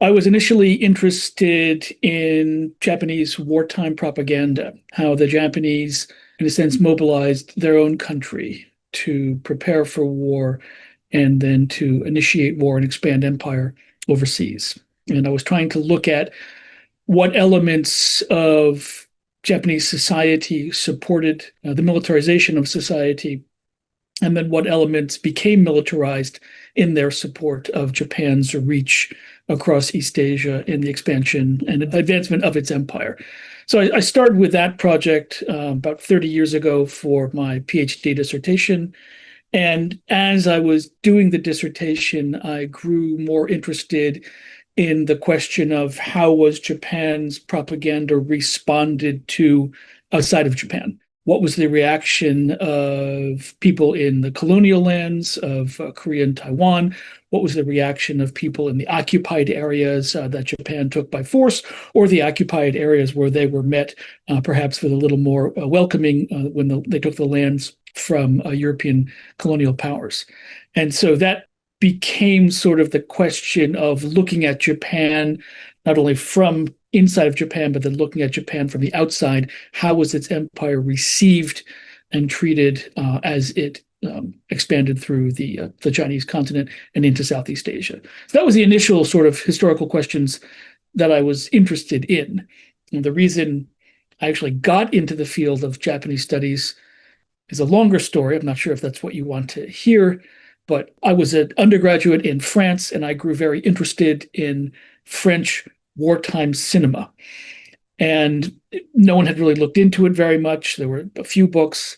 I was initially interested in Japanese wartime propaganda, how the Japanese, in a sense, mobilized their own country to prepare for war and then to initiate war and expand empire overseas. And I was trying to look at what elements of Japanese society supported the militarization of society, and then what elements became militarized in their support of Japan's reach across East Asia in the expansion and advancement of its empire. So I started with that project about 30 years ago for my PhD dissertation. And as I was doing the dissertation, I grew more interested in the question of how was Japan's propaganda responded to outside of Japan. What was the reaction of people in the colonial lands of Korea and Taiwan? What was the reaction of people in the occupied areas that Japan took by force, or the occupied areas where they were met perhaps with a little more welcoming when they took the lands from European colonial powers? And so that became sort of the question of looking at Japan, not only from inside of Japan, but then looking at Japan from the outside. How was its empire received and treated as it expanded through the Chinese continent and into Southeast Asia? So that was the initial sort of historical questions that I was interested in. And the reason I actually got into the field of Japanese studies is a longer story. I'm not sure if that's what you want to hear, but I was an undergraduate in France, and I grew very interested in French wartime cinema. And no one had really looked into it very much. There were a few books.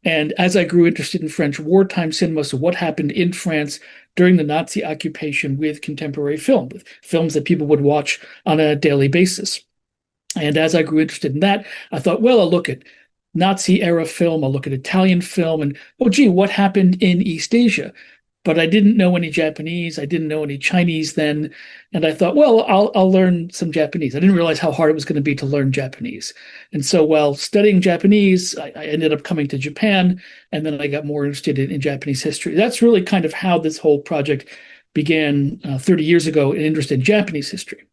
And as I grew interested in French wartime cinema, so what happened in France during the Nazi occupation with contemporary film, with films that people would watch on a daily basis. And as I grew interested in that, I thought, well, I'll look at Nazi era film, I'll look at Italian film, and oh, gee, what happened in East Asia? But I didn't know any Japanese. I didn't know any Chinese then. And I thought, well, I'll learn some Japanese. I didn't realize how hard it was going to be to learn Japanese. And so while studying Japanese, I ended up coming to Japan, and then I got more interested in Japanese history. That's really kind of how this whole project began 30 years ago, an interest in Japanese history.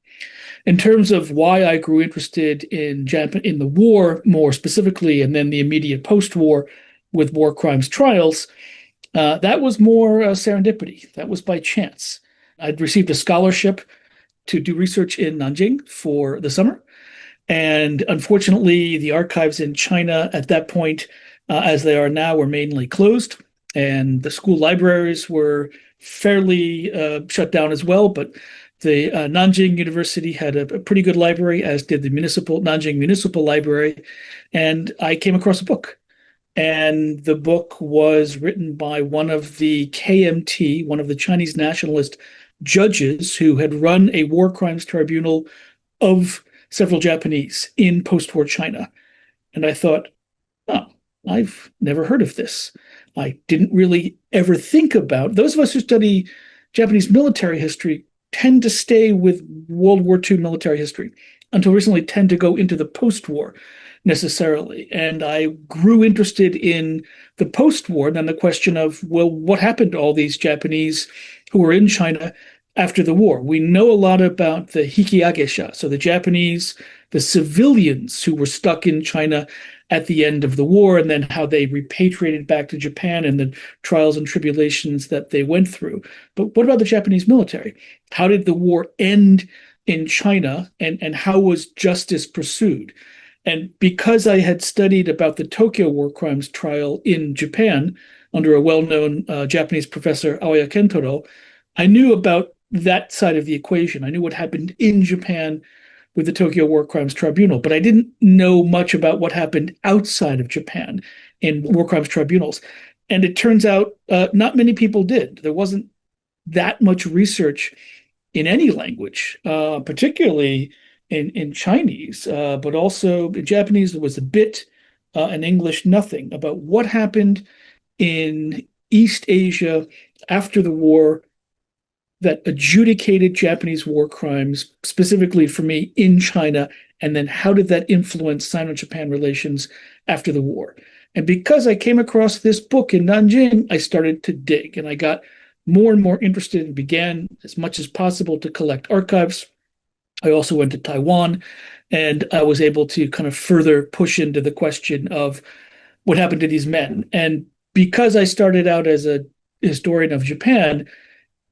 In terms of why I grew interested in Japan, in the war more specifically, and then the immediate post-war with war crimes trials, that was more serendipity. That was by chance. I'd received a scholarship to do research in Nanjing for the summer. And unfortunately, the archives in China at that point, as they are now, were mainly closed. And the school libraries were fairly shut down as well. But the Nanjing University had a pretty good library, as did the Nanjing Municipal Library. And I came across a book. And the book was written by one of the KMT, one of the Chinese nationalist judges who had run a war crimes tribunal of several Japanese in post-war China. And I thought, oh, I've never heard of this. I didn't really ever think about, those of us who study Japanese military history tend to stay with World War II military history, until recently tend to go into the post-war necessarily. And I grew interested in the post-war, and then the question of, well, what happened to all these Japanese who were in China after the war? We know a lot about the Hikiagesha, so the Japanese, the civilians who were stuck in China at the end of the war, and then how they repatriated back to Japan and the trials and tribulations that they went through. But what about the Japanese military? How did the war end in China, and how was justice pursued? And because I had studied about the Tokyo war crimes trial in Japan under a well-known Japanese professor, Aoya Kentaro, I knew about that side of the equation. I knew what happened in Japan with the Tokyo War Crimes Tribunal, but I didn't know much about what happened outside of Japan in war crimes tribunals. And it turns out not many people did. There wasn't that much research in any language, particularly in Chinese, but also in Japanese. There was a bit, in English, nothing about what happened in East Asia after the war that adjudicated Japanese war crimes, specifically for me in China, and then how did that influence Sino-Japan relations after the war? And because I came across this book in Nanjing, I started to dig, and I got more and more interested and began as much as possible to collect archives. I also went to Taiwan, and I was able to kind of further push into the question of what happened to these men. And because I started out as a historian of Japan,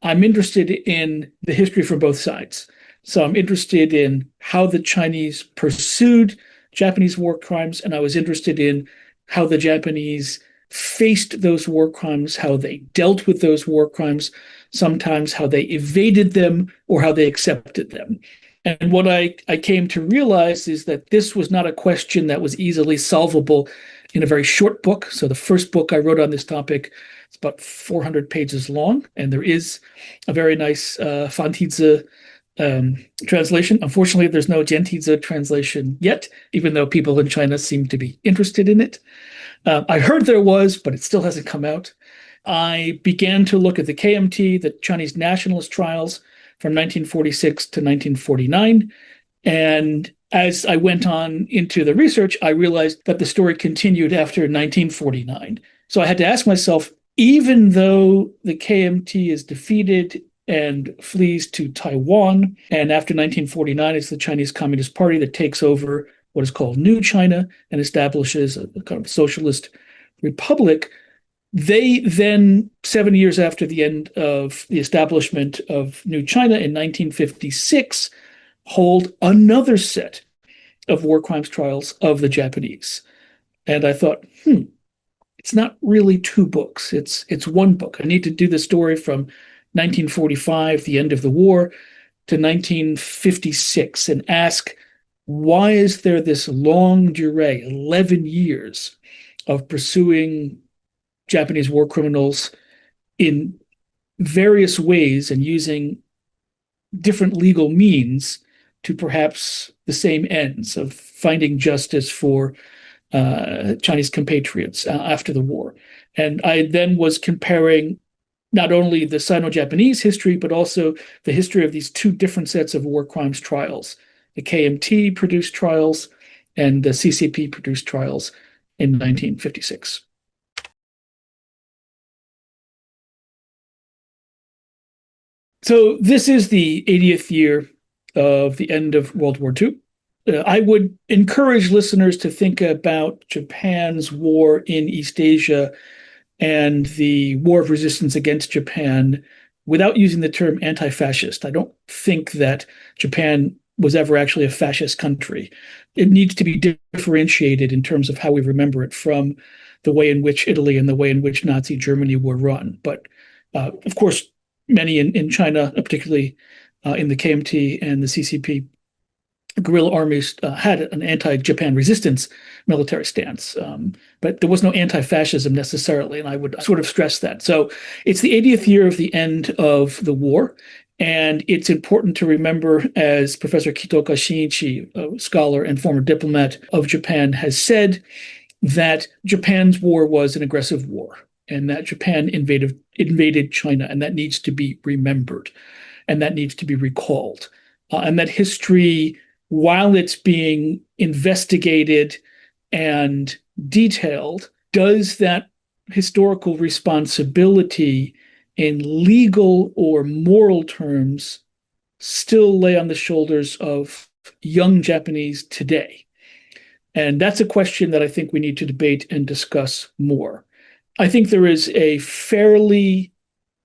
I'm interested in the history from both sides. So I'm interested in how the Chinese pursued Japanese war crimes, and I was interested in how the Japanese faced those war crimes, how they dealt with those war crimes, sometimes how they evaded them or how they accepted them. And what I came to realize is that this was not a question that was easily solvable in a very short book. So the first book I wrote on this topic, it's about 400 pages long, and there is a very nice Fantize translation. Unfortunately, there's no Gentize translation yet, even though people in China seem to be interested in it. I heard there was, but it still hasn't come out. I began to look at the KMT, the Chinese nationalist trials from 1946 to 1949. And as I went on into the research, I realized that the story continued after 1949. So I had to ask myself, even though the KMT is defeated and flees to Taiwan, and after 1949, it's the Chinese Communist Party that takes over what is called New China and establishes a kind of socialist republic, they then, 7 years after the end of the establishment of New China in 1956, hold another set of war crimes trials of the Japanese. And I thought, it's not really two books. It's one book. I need to do the story from 1945, the end of the war, to 1956 and ask, why is there this longue durée, 11 years, of pursuing Japanese war criminals in various ways and using different legal means to perhaps the same ends of finding justice for Chinese compatriots after the war. And I then was comparing not only the Sino-Japanese history, but also the history of these two different sets of war crimes trials. The KMT produced trials and the CCP produced trials in 1956. So this is the 80th year of the end of World War II. I would encourage listeners to think about Japan's war in East Asia and the war of resistance against Japan without using the term anti-fascist. I don't think that Japan was ever actually a fascist country. It needs to be differentiated in terms of how we remember it from the way in which Italy and the way in which Nazi Germany were run. But of course, many in China, particularly in the KMT and the CCP, guerrilla armies had an anti-Japan resistance military stance, but there was no anti-fascism necessarily, and I would sort of stress that. So it's the 80th year of the end of the war, and it's important to remember, as Professor Kitoka Shinichi, a scholar and former diplomat of Japan, has said, that Japan's war was an aggressive war, and that Japan invaded China, and that needs to be remembered, and that needs to be recalled, and that history, while it's being investigated and detailed, does that historical responsibility in legal or moral terms still lay on the shoulders of young Japanese today? And that's a question that I think we need to debate and discuss more. I think there is a fairly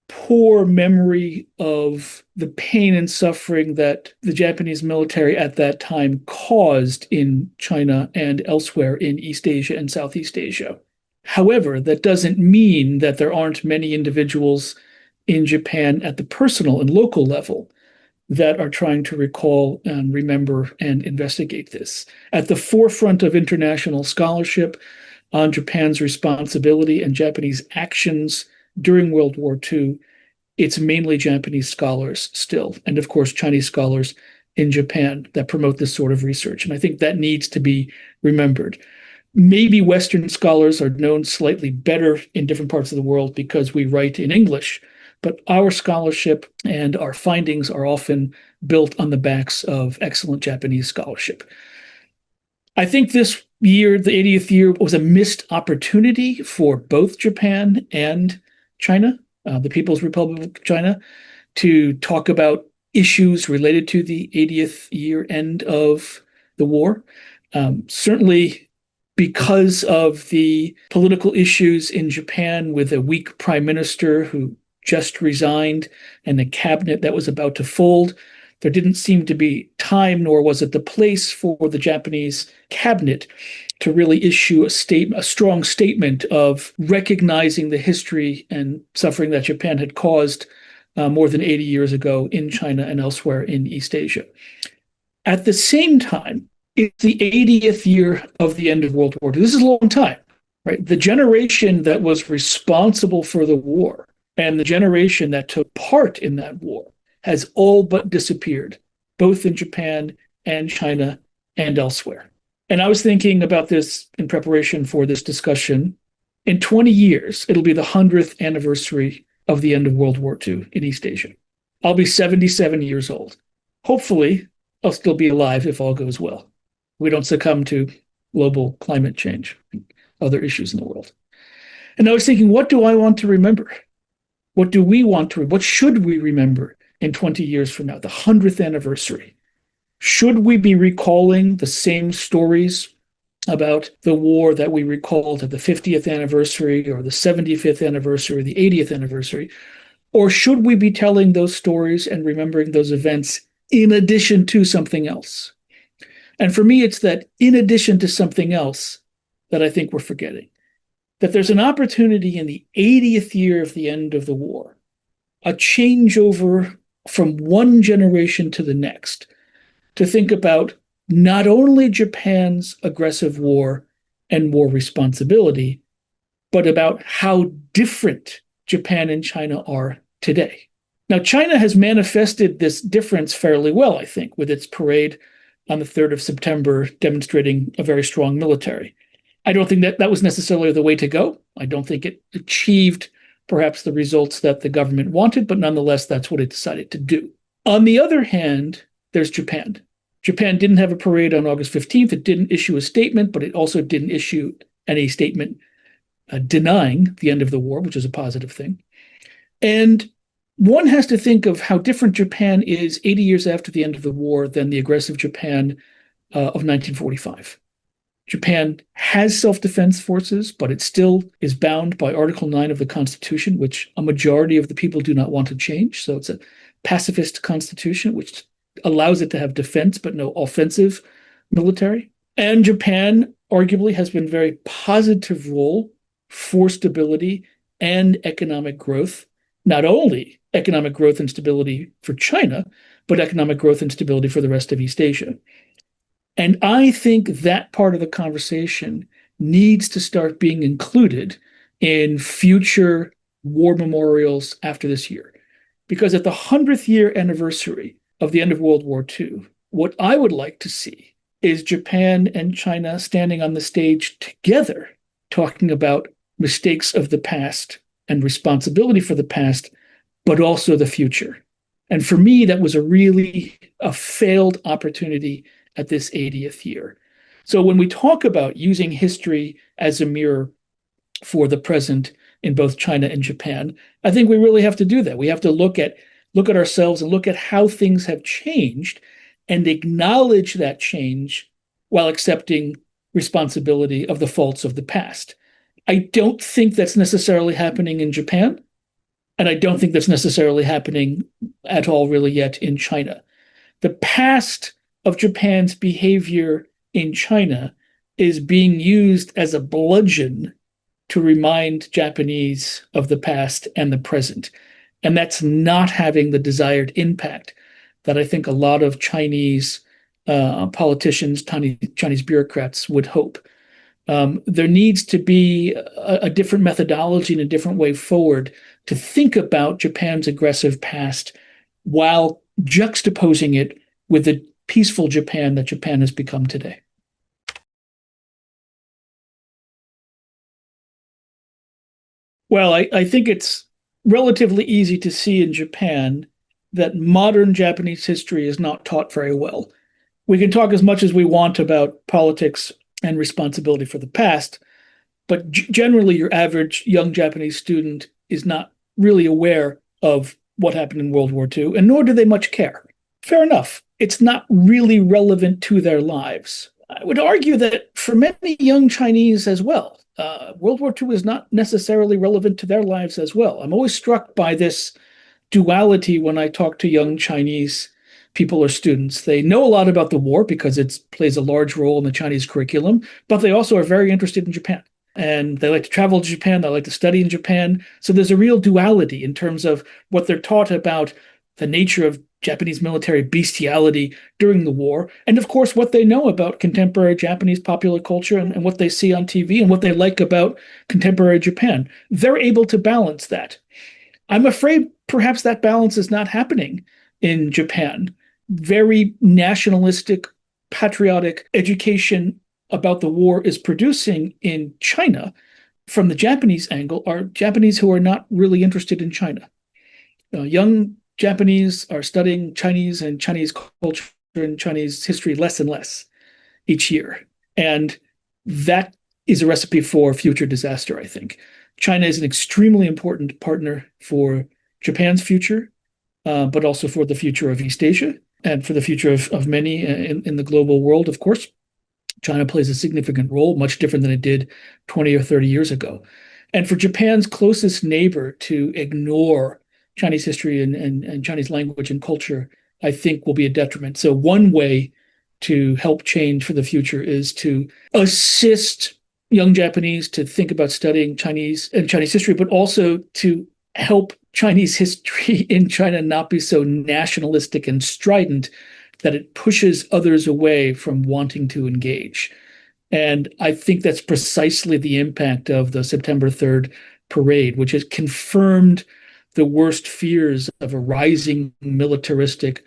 poor memory of the pain and suffering that the Japanese military at that time caused in China and elsewhere in East Asia and Southeast Asia. However, that doesn't mean that there aren't many individuals in Japan at the personal and local level that are trying to recall and remember and investigate this. At the forefront of international scholarship on Japan's responsibility and Japanese actions during World War II, it's mainly Japanese scholars still, and of course Chinese scholars in Japan that promote this sort of research. And I think that needs to be remembered. Maybe Western scholars are known slightly better in different parts of the world because we write in English, but our scholarship and our findings are often built on the backs of excellent Japanese scholarship. I think this year, the 80th year, was a missed opportunity for both Japan and China. the People's Republic of China, to talk about issues related to the 80th year end of the war. Certainly because of the political issues in Japan with a weak prime minister who just resigned and a cabinet that was about to fold, there didn't seem to be time, nor was it the place for the Japanese cabinet to really issue a strong statement of recognizing the history and suffering that Japan had caused more than 80 years ago in China and elsewhere in East Asia. At the same time, it's the 80th year of the end of World War II. This is a long time, right? The generation that was responsible for the war and the generation that took part in that war has all but disappeared, both in Japan and China and elsewhere. And I was thinking about this in preparation for this discussion. In 20 years, it'll be the 100th anniversary of the end of World War II in East Asia. I'll be 77 years old. Hopefully, I'll still be alive if all goes well. We don't succumb to global climate change and other issues in the world. And I was thinking, what do I want to remember? What do we want to, what should we remember in 20 years from now, the 100th anniversary? Should we be recalling the same stories about the war that we recalled at the 50th anniversary or the 75th anniversary, or the 80th anniversary? Or should we be telling those stories and remembering those events in addition to something else? And for me, it's that in addition to something else that I think we're forgetting. That there's an opportunity in the 80th year of the end of the war, a changeover from one generation to the next, to think about not only Japan's aggressive war and war responsibility, but about how different Japan and China are today. Now, China has manifested this difference fairly well, I think, with its parade on the 3rd of September demonstrating a very strong military. I don't think that that was necessarily the way to go. I don't think it achieved perhaps the results that the government wanted, but nonetheless, that's what it decided to do. On the other hand, there's Japan. Japan didn't have a parade on August 15th. It didn't issue a statement, but it also didn't issue any statement denying the end of the war, which is a positive thing. And one has to think of how different Japan is 80 years after the end of the war than the aggressive Japan of 1945. Japan has self-defense forces, but it still is bound by Article 9 of the Constitution, which a majority of the people do not want to change. So it's a pacifist constitution, which allows it to have defense, but no offensive military. And Japan arguably has been a very positive role for stability and economic growth, not only economic growth and stability for China, but economic growth and stability for the rest of East Asia. And I think that part of the conversation needs to start being included in future war memorials after this year. Because at the 100th year anniversary of the end of World War II, what I would like to see is Japan and China standing on the stage together, talking about mistakes of the past and responsibility for the past, but also the future. And for me, that was a failed opportunity at this 80th year. So when we talk about using history as a mirror for the present in both China and Japan, I think we really have to do that. We have to look at ourselves and look at how things have changed and acknowledge that change while accepting responsibility of the faults of the past. I don't think that's necessarily happening in Japan, and I don't think that's necessarily happening at all really yet in China. The past of Japan's behavior in China is being used as a bludgeon to remind Japanese of the past and the present. And that's not having the desired impact that I think a lot of Chinese politicians, Chinese bureaucrats would hope. There needs to be a different methodology and a different way forward to think about Japan's aggressive past while juxtaposing it with the peaceful Japan that Japan has become today. Well, I think it's relatively easy to see in Japan that modern Japanese history is not taught very well. We can talk as much as we want about politics and responsibility for the past, but generally your average young Japanese student is not really aware of what happened in World War II, and nor do they much care. Fair enough. It's not really relevant to their lives. I would argue that for many young Chinese as well, World War II is not necessarily relevant to their lives as well. I'm always struck by this duality when I talk to young Chinese people or students. They know a lot about the war because it plays a large role in the Chinese curriculum, but they also are very interested in Japan. And they like to travel to Japan. They like to study in Japan. So there's a real duality in terms of what they're taught about the nature of Japanese military bestiality during the war, and of course what they know about contemporary Japanese popular culture and what they see on TV and what they like about contemporary Japan. They're able to balance that. I'm afraid perhaps that balance is not happening in Japan. Very nationalistic, patriotic education about the war is producing in China, from the Japanese angle, are Japanese who are not really interested in China. Young Japanese are studying Chinese and Chinese culture and Chinese history less and less each year. And that is a recipe for future disaster, I think. China is an extremely important partner for Japan's future, but also for the future of East Asia and for the future of many in the global world, of course. China plays a significant role, much different than it did 20 or 30 years ago. And for Japan's closest neighbor to ignore Chinese history and Chinese language and culture, I think will be a detriment. So one way to help change for the future is to assist young Japanese to think about studying Chinese and Chinese history, but also to help Chinese history in China not be so nationalistic and strident that it pushes others away from wanting to engage. And I think that's precisely the impact of the September 3rd parade, which has confirmed the worst fears of a rising militaristic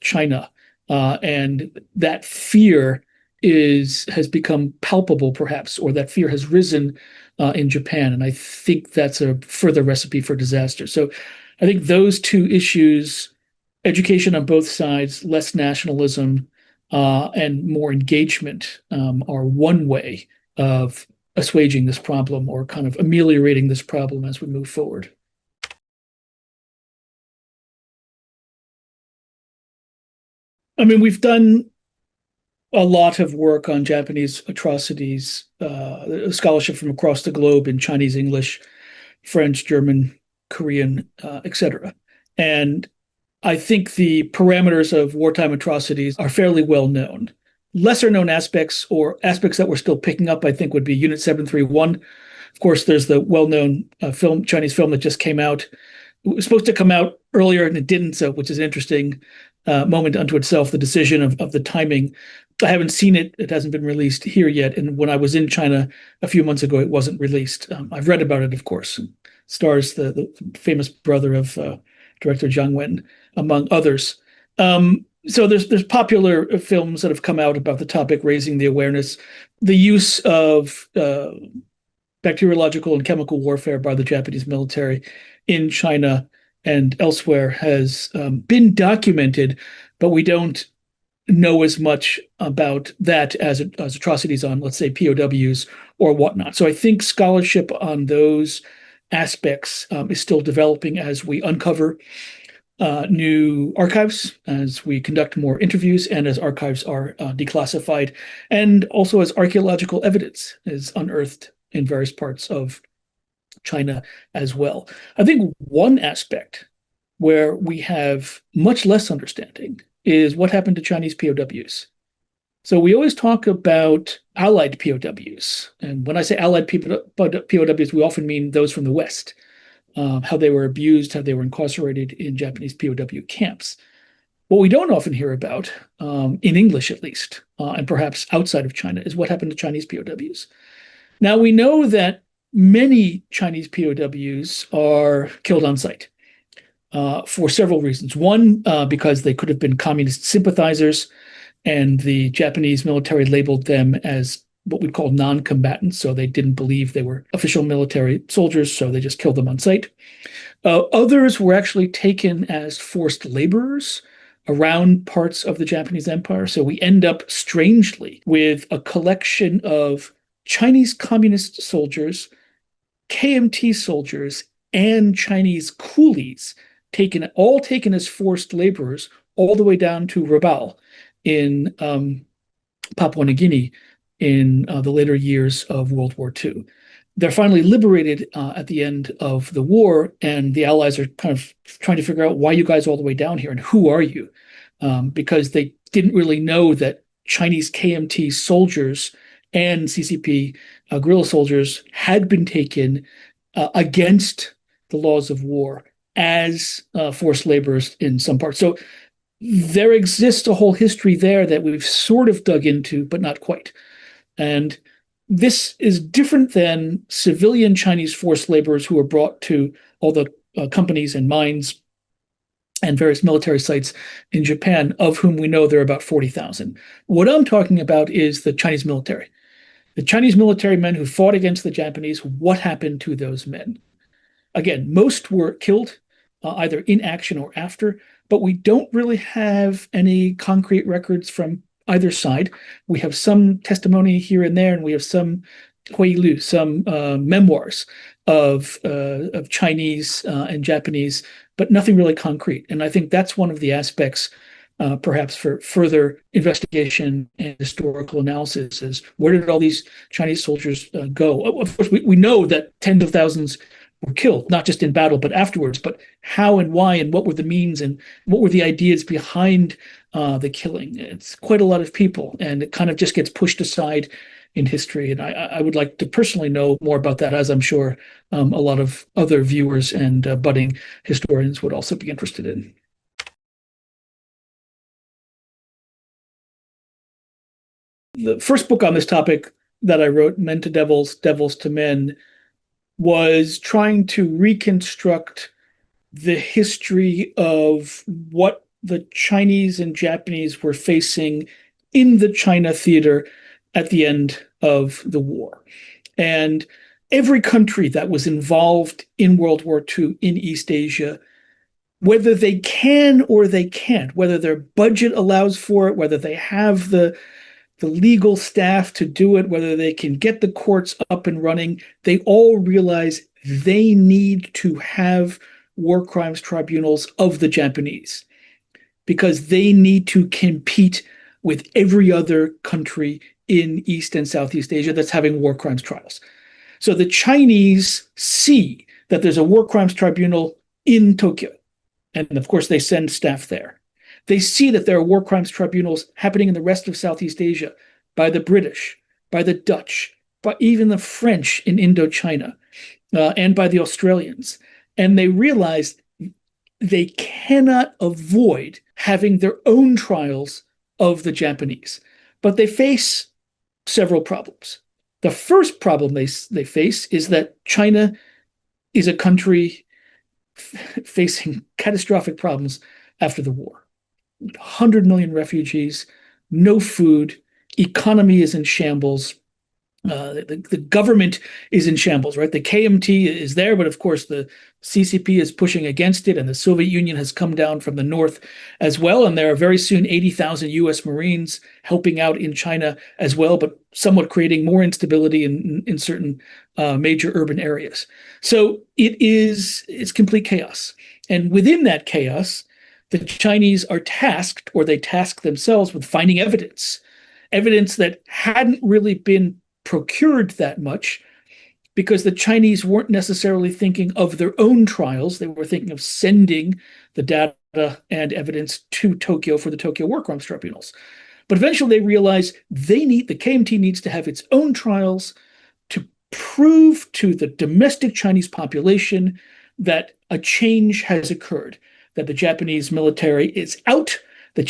China. And that fear has become palpable, perhaps, or that fear has risen in Japan. And I think that's a further recipe for disaster. So I think those two issues, education on both sides, less nationalism, and more engagement, are one way of assuaging this problem or kind of ameliorating this problem as we move forward. I mean, we've done a lot of work on Japanese atrocities, scholarship from across the globe in Chinese, English, French, German, Korean, etc. And I think the parameters of wartime atrocities are fairly well known. Lesser known aspects, or aspects that we're still picking up, I think would be Unit 731. Of course, there's the well-known Chinese film that just came out. It was supposed to come out earlier and it didn't, so which is an interesting moment unto itself, the decision of the timing. I haven't seen it. It hasn't been released here yet. And when I was in China a few months ago, it wasn't released. I've read about it, of course. It stars the famous brother of director Zhang Wen, among others. So there's popular films that have come out about the topic, raising the awareness. The use of bacteriological and chemical warfare by the Japanese military in China and elsewhere has been documented, but we don't know as much about that as atrocities on, let's say, POWs or whatnot. So I think scholarship on those aspects is still developing as we uncover new archives, as we conduct more interviews, and as archives are declassified, and also as archaeological evidence is unearthed in various parts of China as well. I think one aspect where we have much less understanding is what happened to Chinese POWs. So we always talk about Allied POWs. And when I say Allied POWs, we often mean those from the West, how they were abused, how they were incarcerated in Japanese POW camps. What we don't often hear about, in English at least, and perhaps outside of China, is what happened to Chinese POWs. Now, we know that many Chinese POWs are killed on sight for several reasons. One, because they could have been communist sympathizers, and the Japanese military labeled them as what we'd call non-combatants, so they didn't believe they were official military soldiers, so they just killed them on sight. Others were actually taken as forced laborers around parts of the Japanese Empire, so we end up strangely with a collection of Chinese communist soldiers, KMT soldiers, and Chinese coolies taken as forced laborers all the way down to Rabaul in Papua New Guinea in the later years of World War II. They're finally liberated at the end of the war, and the Allies are kind of trying to figure out why you guys all the way down here and who are you? Because they didn't really know that Chinese KMT soldiers and CCP guerrilla soldiers had been taken against the laws of war as forced laborers in some parts. So there exists a whole history there that we've sort of dug into, but not quite. And this is different than civilian Chinese forced laborers who are brought to all the companies and mines and various military sites in Japan, of whom we know there are about 40,000. What I'm talking about is the Chinese military. The Chinese military men who fought against the Japanese, what happened to those men? Again, most were killed either in action or after, but we don't really have any concrete records from either side. We have some testimony here and there, and we have some huilu, some memoirs of Chinese and Japanese, but nothing really concrete. And I think that's one of the aspects, perhaps for further investigation and historical analysis, is where did all these Chinese soldiers go? Of course, we know that tens of thousands were killed, not just in battle, but afterwards. But how and why, and what were the means, and what were the ideas behind the killing? It's quite a lot of people, and it kind of just gets pushed aside in history. And I would like to personally know more about that, as I'm sure a lot of other viewers and budding historians would also be interested in. The first book on this topic that I wrote, Men to Devils, Devils to Men, was trying to reconstruct the history of what the Chinese and Japanese were facing in the China theater at the end of the war. And every country that was involved in World War II in East Asia, whether they can or they can't, whether their budget allows for it, whether they have the legal staff to do it, whether they can get the courts up and running, they all realize they need to have war crimes tribunals of the Japanese, because they need to compete with every other country in East and Southeast Asia that's having war crimes trials. So the Chinese see that there's a war crimes tribunal in Tokyo, and of course they send staff there. They see that there are war crimes tribunals happening in the rest of Southeast Asia by the British, by the Dutch, by even the French in Indochina, and by the Australians. And they realize they cannot avoid having their own trials of the Japanese. But they face several problems. The first problem they face is that China is a country facing catastrophic problems after the war. 100 million refugees, no food, economy is in shambles. The government is in shambles, right? The KMT is there, but of course the CCP is pushing against it, and the Soviet Union has come down from the north as well. And there are very soon 80,000 US Marines helping out in China as well, but somewhat creating more instability in certain major urban areas. So it's complete chaos. And within that chaos, the Chinese are tasked, or they task themselves, with finding evidence that hadn't really been procured that much, because the Chinese weren't necessarily thinking of their own trials. They were thinking of sending the data and evidence to Tokyo for the Tokyo War Crimes Tribunals. But eventually they realized the KMT needs to have its own trials to prove to the domestic Chinese population that a change has occurred, that the Japanese military is out, that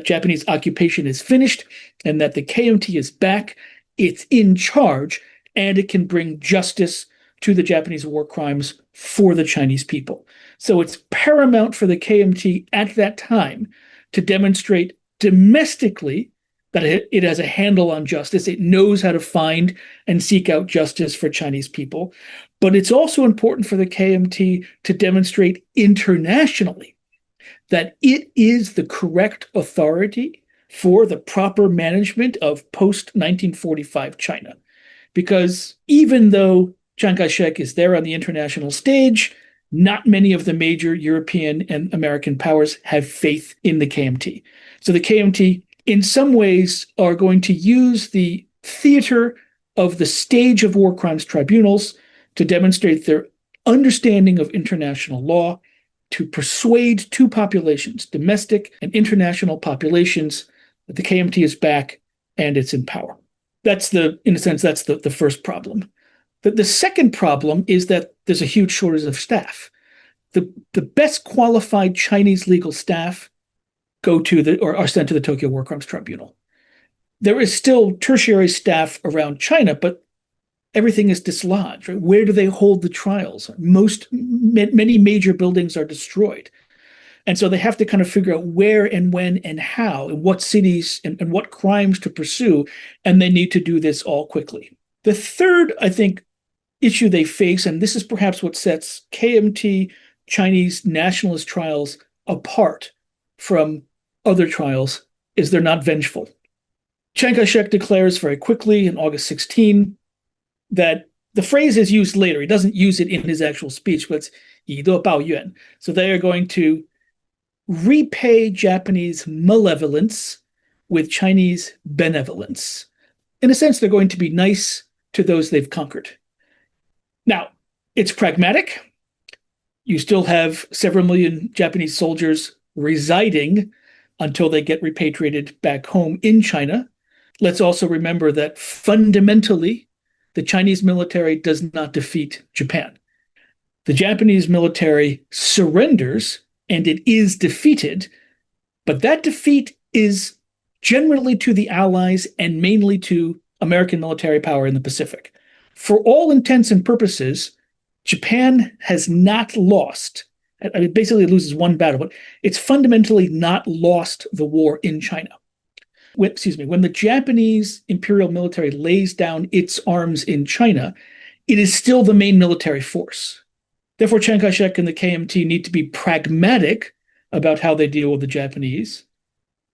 Japanese occupation is finished, and that the KMT is back, it's in charge, and it can bring justice to the Japanese war crimes for the Chinese people. So it's paramount for the KMT at that time to demonstrate domestically that it has a handle on justice. It knows how to find and seek out justice for Chinese people. But it's also important for the KMT to demonstrate internationally that it is the correct authority for the proper management of post-1945 China. Because even though Chiang Kai-shek is there on the international stage. Not many of the major European and American powers have faith in the KMT. So the KMT, in some ways, are going to use the theater of the stage of war crimes tribunals to demonstrate their understanding of international law, to persuade two populations, domestic and international populations, that the KMT is back and it's in power. In a sense, that's the first problem. The second problem is that there's a huge shortage of staff. The best qualified Chinese legal staff are sent to the Tokyo War Crimes Tribunal. There is still tertiary staff around China, but everything is dislodged. Right? Where do they hold the trials? Many major buildings are destroyed. And so they have to kind of figure out where and when and how, and what cities and what crimes to pursue, and they need to do this all quickly. The third, I think, issue they face, and this is perhaps what sets KMT Chinese nationalist trials apart from other trials, is they're not vengeful. Chiang Kai-shek declares very quickly in August 16 that the phrase is used later. He doesn't use it in his actual speech, but it's 以德报怨. So they are going to repay Japanese malevolence with Chinese benevolence. In a sense, they're going to be nice to those they've conquered. Now, it's pragmatic. You still have several million Japanese soldiers residing until they get repatriated back home in China. Let's also remember that fundamentally, the Chinese military does not defeat Japan. The Japanese military surrenders, and it is defeated, but that defeat is generally to the Allies and mainly to American military power in the Pacific. For all intents and purposes, Japan has not lost. I mean, basically, it loses one battle, but it's fundamentally not lost the war in China. When the Japanese imperial military lays down its arms in China, it is still the main military force. Therefore, Chiang Kai-shek and the KMT need to be pragmatic about how they deal with the Japanese,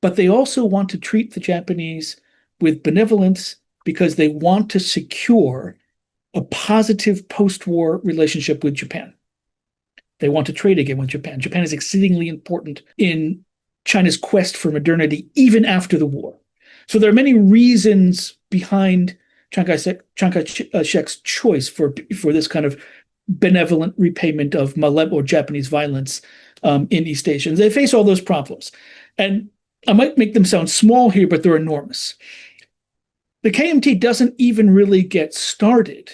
but they also want to treat the Japanese with benevolence because they want to secure a positive post-war relationship with Japan. They want to trade again with Japan. Japan is exceedingly important in China's quest for modernity, even after the war. So there are many reasons behind Chiang Kai-shek's choice for this kind of benevolent repayment of Maleb or Japanese violence in East Asia. And they face all those problems. And I might make them sound small here, but they're enormous. The KMT doesn't even really get started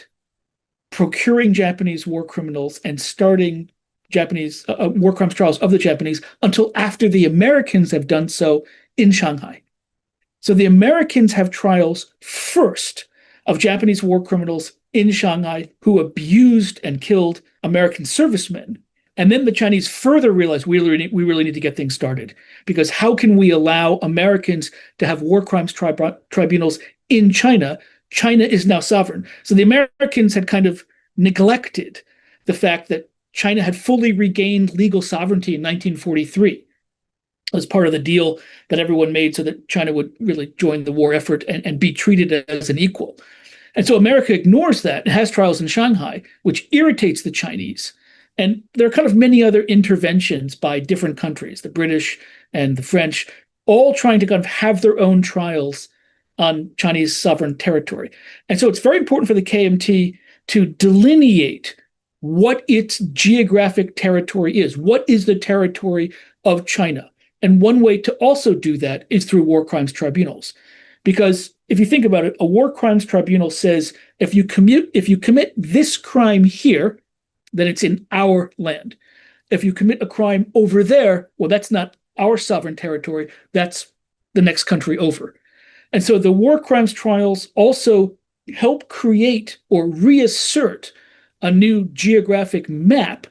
procuring Japanese war criminals and starting Japanese war crimes trials of the Japanese until after the Americans have done so in Shanghai. So the Americans have trials first of Japanese war criminals in Shanghai who abused and killed American servicemen. And then the Chinese further realized we really need to get things started, because how can we allow Americans to have war crimes tribunals in China? China is now sovereign. So the Americans had kind of neglected the fact that China had fully regained legal sovereignty in 1943 as part of the deal that everyone made so that China would really join the war effort and be treated as an equal. And so America ignores that and has trials in Shanghai, which irritates the Chinese. And there are kind of many other interventions by different countries, the British and the French, all trying to kind of have their own trials on Chinese sovereign territory. And so it's very important for the KMT to delineate what its geographic territory is. What is the territory of China? And one way to also do that is through war crimes tribunals. Because if you think about it, a war crimes tribunal says, if you commit this crime here, then it's in our land. If you commit a crime over there, well, that's not our sovereign territory, that's the next country over. And so the war crimes trials also help create or reassert a new geographic map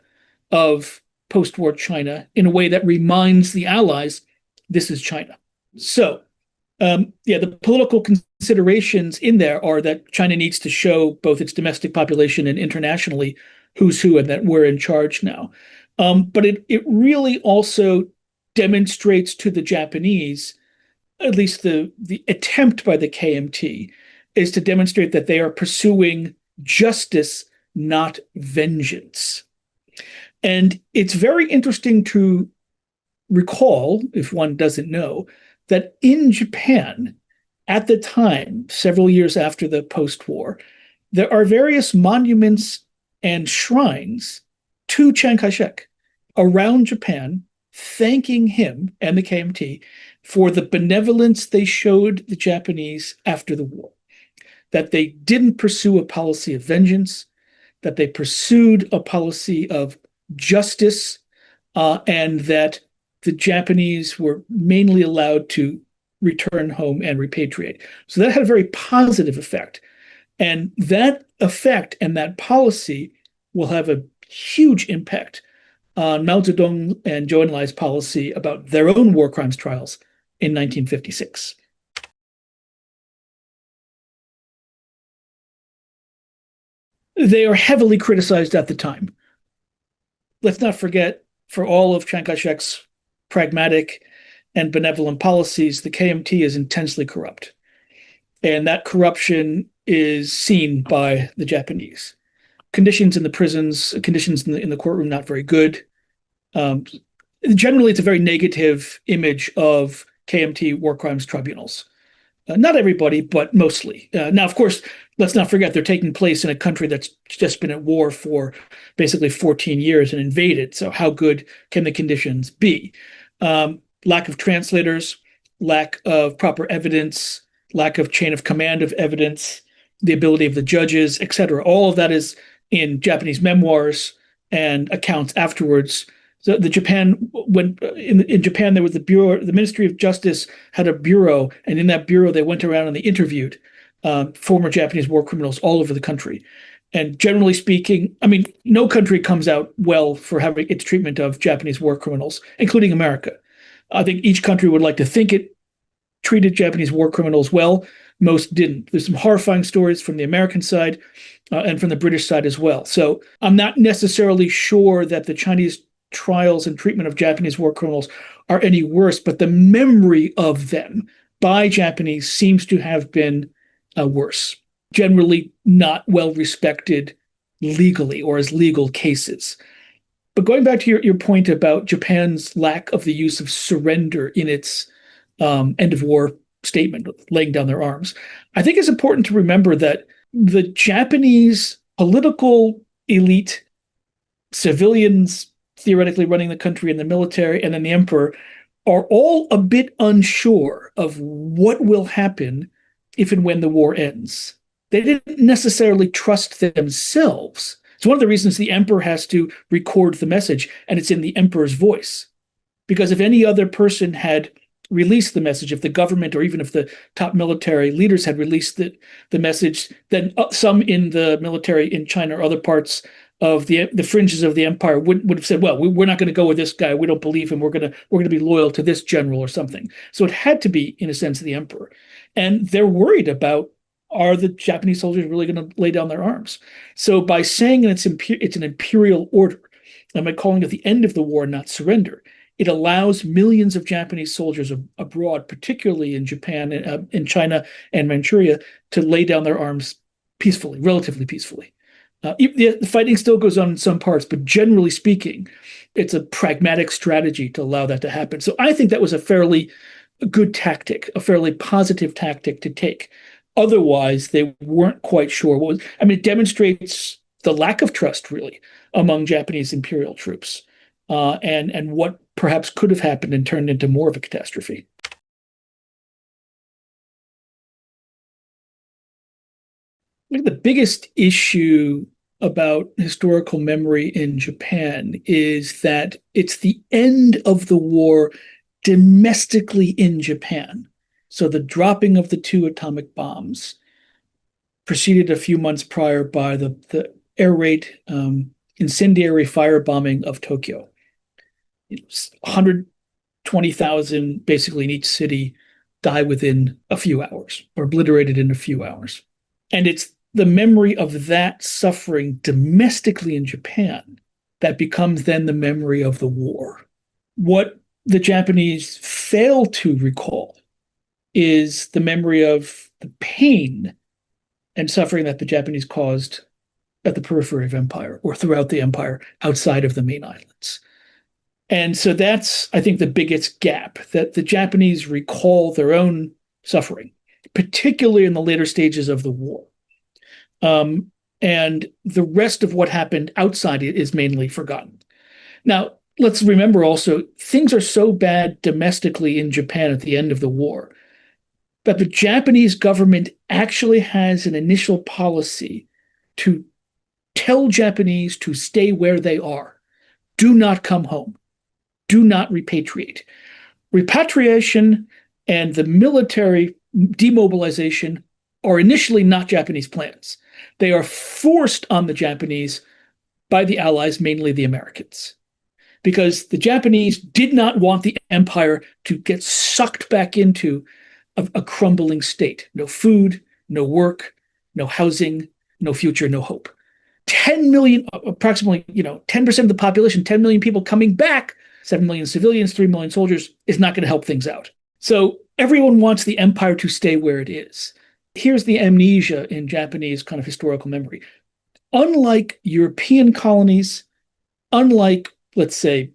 of post-war China in a way that reminds the Allies this is China. So, the political considerations in there are that China needs to show both its domestic population and internationally who's who and that we're in charge now. But it really also demonstrates to the Japanese, at least the attempt by the KMT, is to demonstrate that they are pursuing justice not vengeance. And it's very interesting to recall, if one doesn't know, that in Japan, at the time, several years after the post-war, there are various monuments and shrines to Chiang Kai-shek around Japan, thanking him and the KMT for the benevolence they showed the Japanese after the war, that they didn't pursue a policy of vengeance, that they pursued a policy of justice, and that the Japanese were mainly allowed to return home and repatriate. So that had a very positive effect. And that effect and that policy will have a huge impact on Mao Zedong and Zhou Enlai's policy about their own war crimes trials in 1956. They are heavily criticized at the time. Let's not forget, for all of Chiang Kai-shek's pragmatic and benevolent policies, the KMT is intensely corrupt. And that corruption is seen by the Japanese. Conditions in the prisons, conditions in the courtroom, not very good. Generally, it's a very negative image of KMT war crimes tribunals. Not everybody, but mostly. Now, of course, let's not forget they're taking place in a country that's just been at war for basically 14 years and invaded. So how good can the conditions be? Lack of translators, lack of proper evidence, lack of chain of command of evidence, the ability of the judges, etc. All of that is in Japanese memoirs and accounts afterwards. So in Japan, there was the bureau, the Ministry of Justice had a bureau, and in that bureau, they went around and they interviewed former Japanese war criminals all over the country. And generally speaking, I mean, no country comes out well for having its treatment of Japanese war criminals, including America. I think each country would like to think it treated Japanese war criminals well. Most didn't. There's some horrifying stories from the American side and from the British side as well. So I'm not necessarily sure that the Chinese trials and treatment of Japanese war criminals are any worse, but the memory of them by Japanese seems to have been worse. Generally not well respected legally or as legal cases. But going back to your point about Japan's lack of the use of surrender in its end of war statement, laying down their arms, I think it's important to remember that the Japanese political elite, civilians theoretically running the country and the military, and then the emperor, are all a bit unsure of what will happen if and when the war ends. They didn't necessarily trust themselves. It's one of the reasons the emperor has to record the message, and it's in the emperor's voice. Because if any other person had released the message, if the government or even if the top military leaders had released the message, then some in the military in China or other parts of the fringes of the empire would have said, well, we're not going to go with this guy. We don't believe him. We're going to be loyal to this general or something. So it had to be, in a sense, the emperor. And they're worried about, are the Japanese soldiers really going to lay down their arms? So by saying it's an imperial order, and by calling it the end of the war, not surrender, it allows millions of Japanese soldiers abroad, particularly in Japan, in China, and Manchuria, to lay down their arms peacefully, relatively peacefully. The fighting still goes on in some parts, but generally speaking, it's a pragmatic strategy to allow that to happen. So I think that was a fairly good tactic, a fairly positive tactic to take. Otherwise, they weren't quite sure what was. I mean, it demonstrates the lack of trust, really, among Japanese imperial troops, and what perhaps could have happened and turned into more of a catastrophe. I think the biggest issue about historical memory in Japan is that it's the end of the war domestically in Japan. So the dropping of the 2 atomic bombs, preceded a few months prior by the air raid, incendiary firebombing of Tokyo. 120,000 basically in each city die within a few hours, or obliterated in a few hours. And it's the memory of that suffering domestically in Japan that becomes then the memory of the war. What the Japanese fail to recall is the memory of the pain and suffering that the Japanese caused at the periphery of empire or throughout the empire outside of the main islands. And so that's, I think, the biggest gap, that the Japanese recall their own suffering, particularly in the later stages of the war. And the rest of what happened outside it is mainly forgotten. Now, let's remember also, things are so bad domestically in Japan at the end of the war that the Japanese government actually has an initial policy to tell Japanese to stay where they are. Do not come home. Do not repatriate. Repatriation and the military demobilization are initially not Japanese plans. They are forced on the Japanese by the Allies, mainly the Americans, because the Japanese did not want the empire to get sucked back into a crumbling state. No food, no work, no housing, no future, no hope. 10 million, approximately, 10% of the population, 10 million people coming back, 7 million civilians, 3 million soldiers, is not going to help things out. So everyone wants the empire to stay where it is. Here's the amnesia in Japanese kind of historical memory. Unlike European colonies, unlike, let's say,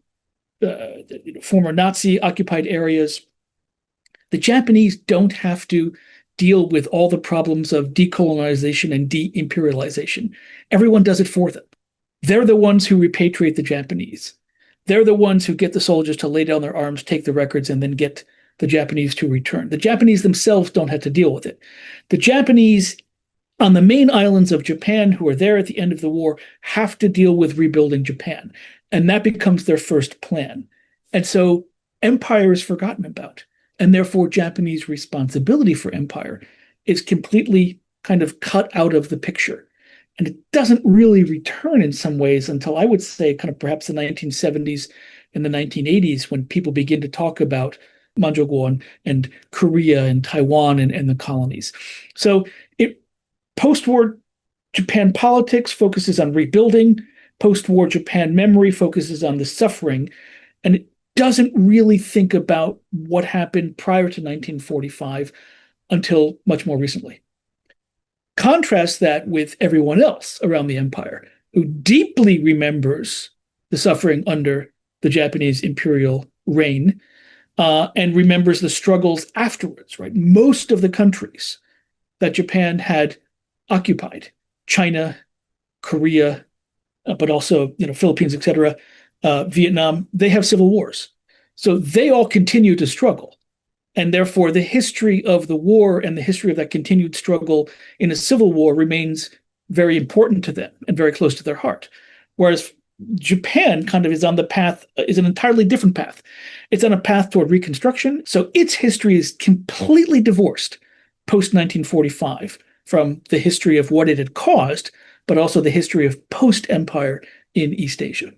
former Nazi-occupied areas, the Japanese don't have to deal with all the problems of decolonization and de-imperialization. Everyone does it for them. They're the ones who repatriate the Japanese. They're the ones who get the soldiers to lay down their arms, take the records, and then get the Japanese to return. The Japanese themselves don't have to deal with it. The Japanese on the main islands of Japan, who are there at the end of the war, have to deal with rebuilding Japan. And that becomes their first plan. And so empire is forgotten about. And therefore, Japanese responsibility for empire is completely kind of cut out of the picture. And it doesn't really return in some ways until, I would say, kind of perhaps the 1970s and the 1980s, when people begin to talk about Manchukuo and Korea and Taiwan and the colonies. So post-war Japan politics focuses on rebuilding. Post-war Japan memory focuses on the suffering. And it doesn't really think about what happened prior to 1945 until much more recently. Contrast that with everyone else around the empire who deeply remembers the suffering under the Japanese imperial reign and remembers the struggles afterwards, right? Most of the countries that Japan had occupied, China, Korea, but also, Philippines, etc., Vietnam, they have civil wars. So they all continue to struggle. And therefore, the history of the war and the history of that continued struggle in a civil war remains very important to them and very close to their heart. Whereas Japan kind of is on the path, is an entirely different path. It's on a path toward reconstruction. So its history is completely divorced post-1945 from the history of what it had caused, but also the history of post-empire in East Asia.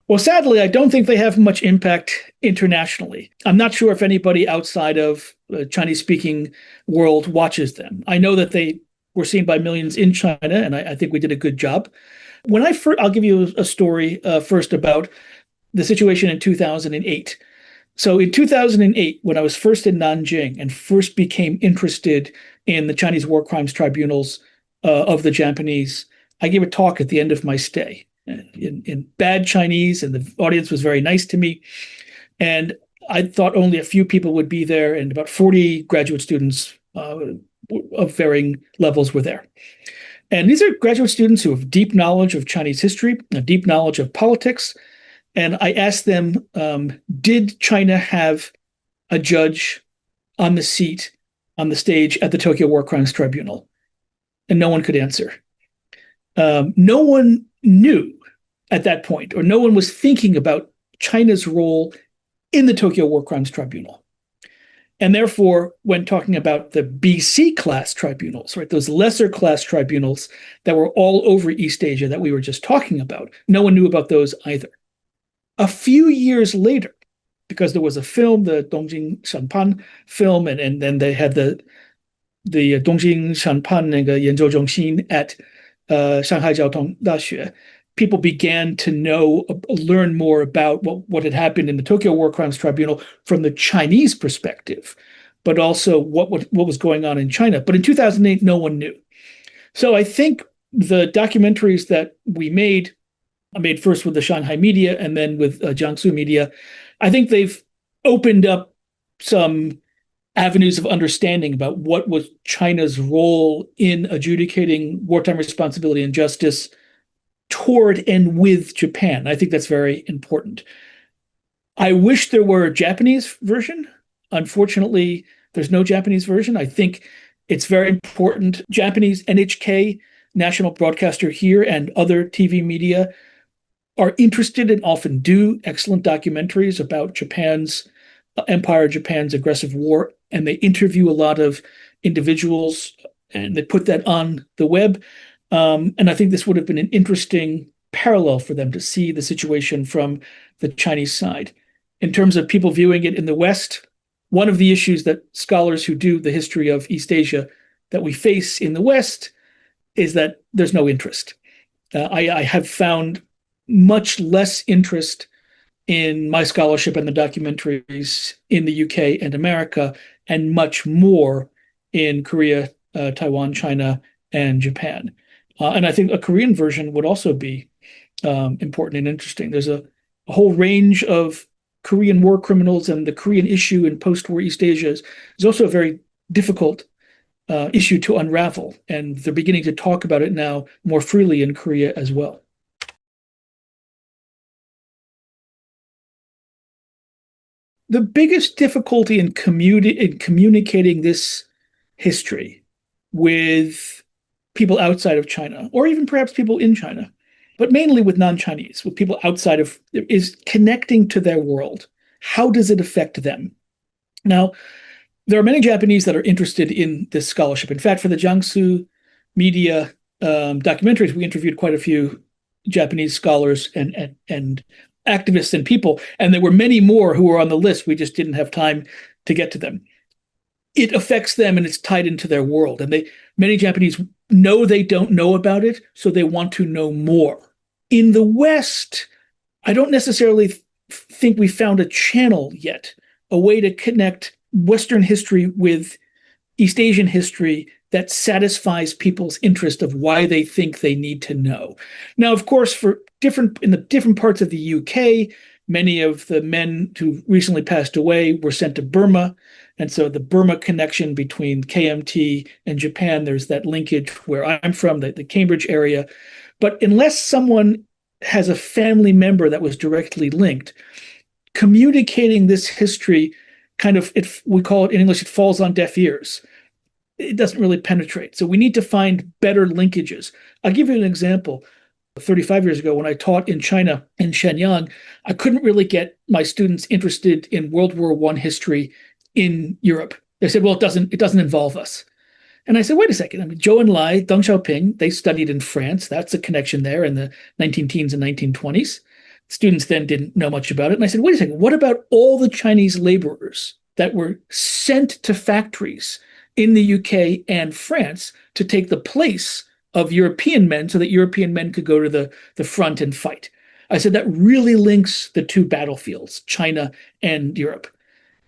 Well, sadly, I don't think they have much impact internationally. I'm not sure if anybody outside of the Chinese-speaking world watches them. I know that they were seen by millions in China, and I think we did a good job. I'll give you a story first about the situation in 2008. So in 2008, when I was first in Nanjing and first became interested in the Chinese war crimes tribunals of the Japanese, I gave a talk at the end of my stay in bad Chinese, and the audience was very nice to me. And I thought only a few people would be there, and about 40 graduate students of varying levels were there. And these are graduate students who have deep knowledge of Chinese history, a deep knowledge of politics. And I asked them, did China have a judge on the seat, on the stage at the Tokyo War Crimes Tribunal? And no one could answer. No one knew at that point, or no one was thinking about China's role in the Tokyo War Crimes Tribunal. And therefore, when talking about the BC class tribunals, right, those lesser class tribunals that were all over East Asia that we were just talking about, no one knew about those either. A few years later, because there was a film, the Dongjing Shanpan film, and then they had the Dongjing Shanpan 那个研究中心 at Shanghai Jiaotong Daxue, people began to learn more about what had happened in the Tokyo War Crimes Tribunal from the Chinese perspective, but also what was going on in China. But in 2008, no one knew. So I think the documentaries that we made, I made first with the Shanghai media and then with Jiangsu media, I think they've opened up some avenues of understanding about what was China's role in adjudicating wartime responsibility and justice toward and with Japan. I think that's very important. I wish there were a Japanese version. Unfortunately, there's no Japanese version. I think it's very important. Japanese NHK, national broadcaster here, and other TV media are interested and often do excellent documentaries about Japan's empire, Japan's aggressive war, and they interview a lot of individuals and they put that on the web. And I think this would have been an interesting parallel for them to see the situation from the Chinese side. In terms of people viewing it in the West, one of the issues that scholars who do the history of East Asia that we face in the West is that there's no interest. I have found much less interest in my scholarship and the documentaries in the UK and America, and much more in Korea, Taiwan, China, and Japan. And I think a Korean version would also be important and interesting. There's a whole range of Korean war criminals, and the Korean issue in post-war East Asia is also a very difficult issue to unravel. And they're beginning to talk about it now more freely in Korea as well. The biggest difficulty in communicating this history with people outside of China, or even perhaps people in China, but mainly with non-Chinese, with people outside of, is connecting to their world. How does it affect them? Now, there are many Japanese that are interested in this scholarship. In fact, for the Jiangsu media documentaries, we interviewed quite a few Japanese scholars and activists and people, and there were many more who were on the list. We just didn't have time to get to them. It affects them, and it's tied into their world. And many Japanese know they don't know about it, so they want to know more. In the West, I don't necessarily think we found a channel yet, a way to connect Western history with East Asian history that satisfies people's interest of why they think they need to know. Now, of course, in the different parts of the UK, many of the men who recently passed away were sent to Burma. And so the Burma connection between KMT and Japan, there's that linkage where I'm from, the Cambridge area. But unless someone has a family member that was directly linked, communicating this history we call it in English, it falls on deaf ears. It doesn't really penetrate. So we need to find better linkages. I'll give you an example. 35 years ago, when I taught in China, in Shenyang, I couldn't really get my students interested in World War I history in Europe. They said, well, it doesn't involve us. And I said, wait a second. I mean, Zhou Enlai, Deng Xiaoping, they studied in France. That's a connection there in the 19-teens and 1920s. Students then didn't know much about it. And I said, wait a second, what about all the Chinese laborers that were sent to factories in the UK and France to take the place of European men so that European men could go to the front and fight? I said, that really links the two battlefields, China and Europe.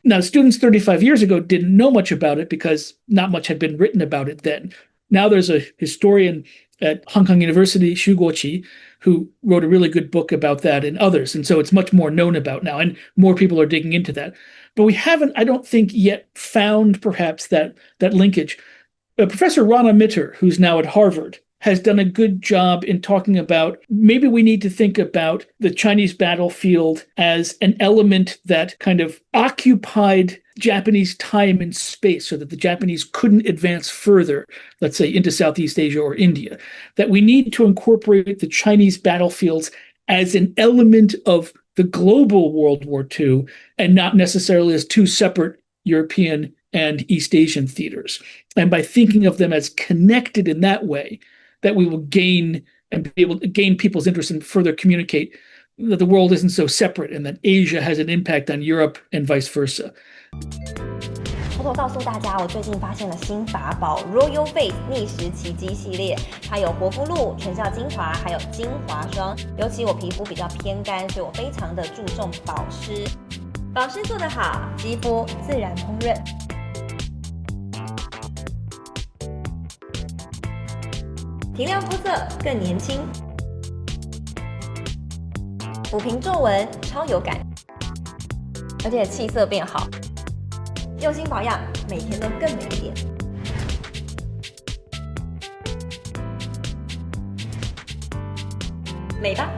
Now, students 35 years ago didn't know much about it because not much had been written about it then. Now there's a historian at Hong Kong University, Xu Guoqi, who wrote a really good book about that, and others. And so it's much more known about now, and more people are digging into that. But we haven't, I don't think, yet found perhaps that linkage. Professor Rana Mitter, who's now at Harvard, has done a good job in talking about maybe we need to think about the Chinese battlefield as an element that kind of occupied Japanese time and space so that the Japanese couldn't advance further, let's say into Southeast Asia or India, that we need to incorporate the Chinese battlefields as an element of the global World War II and not necessarily as two separate European and East Asian theaters. And by thinking of them as connected in that way, that we will gain and be able to gain people's interest and further communicate that the world isn't so separate and that Asia has an impact on Europe and vice versa. 偷偷告诉大家，我最近发现了新法宝 Royal Face 逆时奇迹系列，它有活肤露、全效精华，还有精华霜。尤其我皮肤比较偏干，所以我非常的注重保湿。保湿做得好，肌肤自然烹饪。提亮肤色更年轻，抚平皱纹超有感，而且气色变好，用心保养，每天都更美一点。美吧。